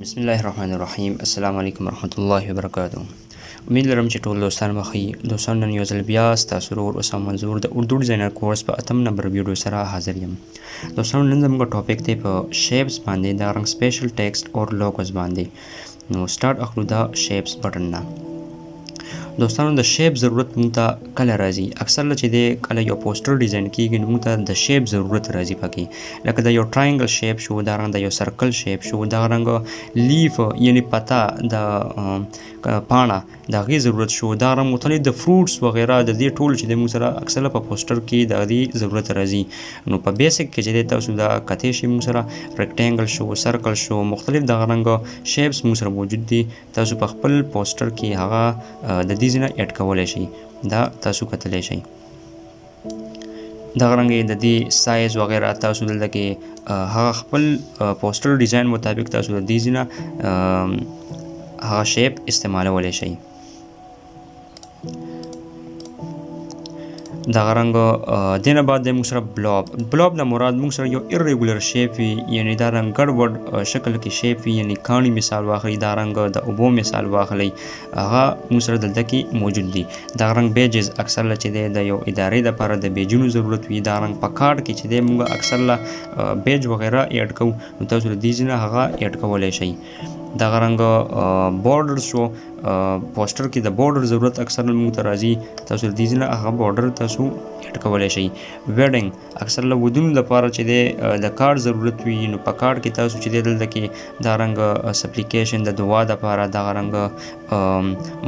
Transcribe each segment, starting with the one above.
بسم الله الرحمن الرحیم. السلام علیکم ورحمۃ اللہ وبرکاتہ. امید لرم چې ټول دوستان مخې دوستان نن یو ځل بیا ستاسو ورور اسامه منظور د اردو ډیزاینر کورس په 8 نمبر ویډیو سره حاضر یم. دوستانو نن زموږ ټاپک دی په شیپس باندې دا رنګ سپیشل ټیکسټ اور لوګوز باندې. نو سٹارټ اخلو دا شیپس بټن نه. دوستانو د شیپ ضرورت موږ ته کله راځي؟ اکثر چې دی کله یو پوسټر ډیزاین کیږي نو موږ ته د شیپ ضرورت راځي پکې، لکه د یو ټراینګل شیپ شو، دا رنګ د یو سرکل شیپ شو، دا رنګ لیف یعنی پتا د پاڼه د هغې ضرورت شو، دا رنګ مختلف د فروټس وغیره د دې ټول چې دی موږ سره اکثره په پوسټر کې د دې ضرورت راځي. نو په بیسک کې چې دی تاسو دا کتی شي موږ سره ریکټینګل شو، سرکل شو، مختلف دغه رنګ شیپس موږ سره موجود دي. تاسو په خپل پوسټر کې هغه د دې ځینه اډ کولی شئ. دا تاسو کتلی شئ. دغه رنګ د دې سایز وغیره تاسو دلته کې هغه خپل پوسټر ډیزاین مطابق تاسو د دې ځینه هغه شیپ استعمالولی شئ. دغه رنګ دینه بعد د موږ سره بلوب نه مراد موږ سره یو ایریګولر شیپ وي، یعنی دا رنګ ګډوډ شکل کې شیپ وي، یعنی کاڼي مثال واخلئ، دا رنګ د اوبو مثال واخلئ، هغه موږ سره دلته کې موجود دي. دغه رنګ بیجز اکثر چې دی د یو ادارې دپاره د بیجونو ضرورت وي. دا رنګ په کارډ کې چې دی موږ اکثر بیج وغیره ایډ کوو نو تاسو د دې ځینه هغه ایډ کولی شئ. دغه رنګ بارډر شو، پوسټر کې د بارډر ضرورت اکثر موږ ته راځي، تاسو د دې ځینه هغه بارډر تاسو ایډ کولی شئ. ویډنګ اکثر له ودونو لپاره چې دی د کارډ ضرورت وي نو په کارډ کې تاسو چې دی دلته کې دا رنګ سپلیکیشن د دعا دپاره دغه رنګ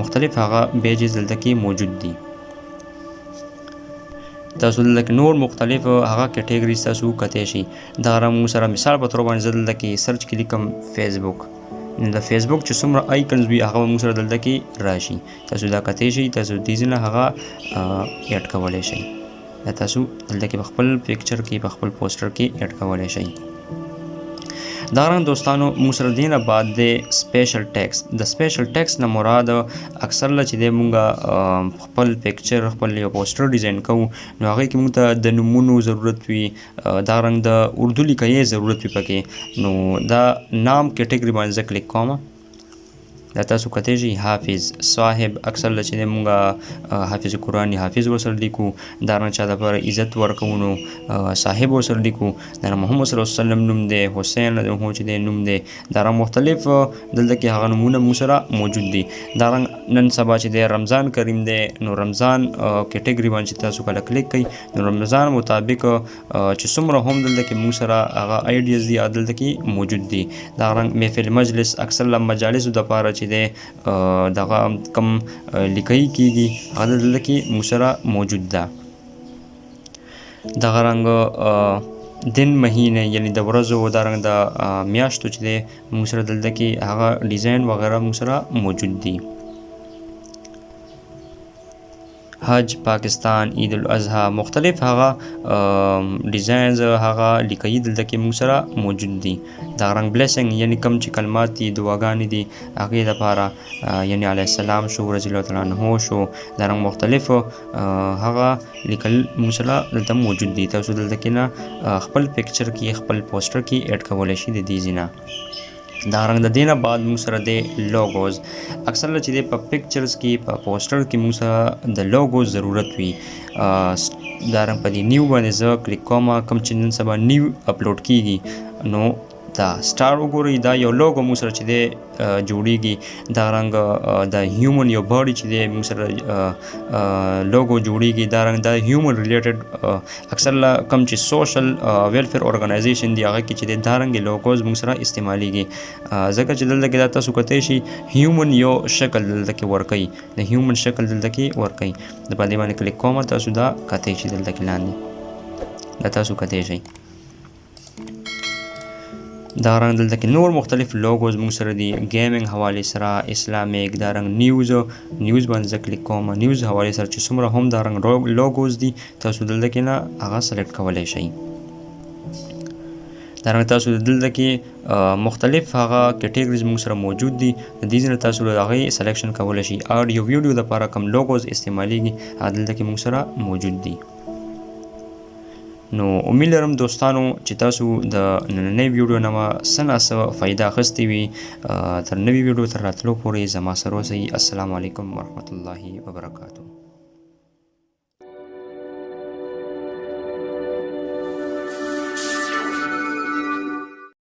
مختلف هغه بیجز دلته کې موجود دي. تاسو دلته کې نور مختلف هغه کیټیګریز تاسو کتی شي. دغه رنګ موږ سره مثال په توګه باندې زه دلته کې سرچ کې لیکم فیسبوک، نو د فیسبوک چې څومره آیکنز وي هغه موږ سره دلته کې راشي. تاسو دا کتی شئ، تاسو دې ځینه هغه ایډ کولی شئ. دا تاسو دلته کې په خپل پکچر کې په خپل پوسټر کې ایډ کولی شئ. دا رنګ دوستانو موږ سره دې نه بعد د سپیشل ټیکسټ. د سپیشل ټیکسټ نه مراد اکثر چې دی موږ خپل پکچر خپل یو پوسټر ډیزاین کوو نو هغې کې موږ ته د نومونو ضرورت وي، دا رنګ د اردو لیکیې ضرورت وي پکې. نو دا نام کیټګري باندې زه کلیک کوم. دا تاسو کتی شئ حافظ صاحب، اکثر چې دی موږ حافظ قرآن حافظ ورسره لیکو. دا رنګ چا دپاره عزت ورکوو نو صاحب ورسره لیکو. دا محمد صلی الله علیه وسلم نوم دی، حسین چې دی نوم دی. دا رنګ مختلف دلته کې هغه نومونه موږ سره موجود دي. دا رنګ نن سبا چې دی رمضان کریم دی نو رمضان کیټګري باندې چې تاسو کله کلیک کوئ نو رمضان مطابق چې څومره هم دلته کې موږ سره هغه آیډیاز دي دلته کې موجود دي. دا رنګ محفل مجلس اکثر له مجالسو دپاره چې دی دغه کم لیکي کیږي هغه دلته کې موږ سره موجود ده. دغه رنګ دن مهینه یعنی د ورځو دا رنګ د میاشتو چې دی موږ سره دلته کې هغه ډیزاین وغیره موږ سره موجود دي. حج، پاکستان، عید الاضحی، مختلف هغه ډیزاینز هغه لیکي دلته کې موږ سره موجود دي. دا رنګ بلیسنګ یعنی کم چې کلمات دي دعاګانې دي هغې دپاره یعنی علیه السلام شو، رضی الله تعالی عنه شو، دا رنګ مختلف هغه لیکل موږ سره دلته موجود دي. تاسو دلته کې نه خپل پکچر کې خپل پوسټر کې ایډ کولی شي د دې ځینه. دا رنګ د دې نه بعد موږ سره دی لوګوز. اکثر چې دی په پکچرز کې په پوسټر کې موږ سره د لوګوز ضرورت وي. دا رنګ په دې نیو باندې زه کلیک کوم، کوم چې نن سبا نیو اپلوډ کیږي نو دا سټار وګورئ. دا یو لوګو موږ سره چې دی جوړیږي. دا رنګ د هیومن یو باډي چې دی موږ سره لوګو جوړیږي. دا رنګ د هیومن ریلیټډ اکثر کم چې سوشل ویلفیر ارګنایزیشن دی هغه کې چې دی دا رنګ لوګوز موږ سره استعمالیږي. ځکه چې دلته کې دا تاسو کتی شئ هیومن یو شکل دلته کې ورکوي، د هیومن شکل دلته کې ورکوي. د په دې باندې کلیک کوم، تاسو دا کتی شئ دلته کې لاندې دا تاسو کتی شئ. دا رنګ دلته کې نور مختلف لوګوز موږ سره دي ګیمنګ حوالې سره، اسلامیک. دا رنګ نیوز باندې زه کلیک کوم. نیوز حوالې سره چې څومره هم دا رنګ لوګوز دي تاسو دلته کې نه هغه سلیکټ کولی شئ. دا رنګ تاسو دلته کې مختلف هغه کیټیګریز موږ سره موجود دي. د دې ځینې تاسو د هغې سلیکشن کولی شئ. آډیو ویډیو دپاره کوم لوګوز استعمالیږي هغه دلته کې موږ سره موجود دي. نو امید لرم دوستانو چې تاسو د نننۍ ویډیو نه څه ناڅه فایده اخیستې وي. تر نوې ویډیو تر راتلو پورې زما سره اوسئ. السلام علیکم ورحمت الله وبرکاتو.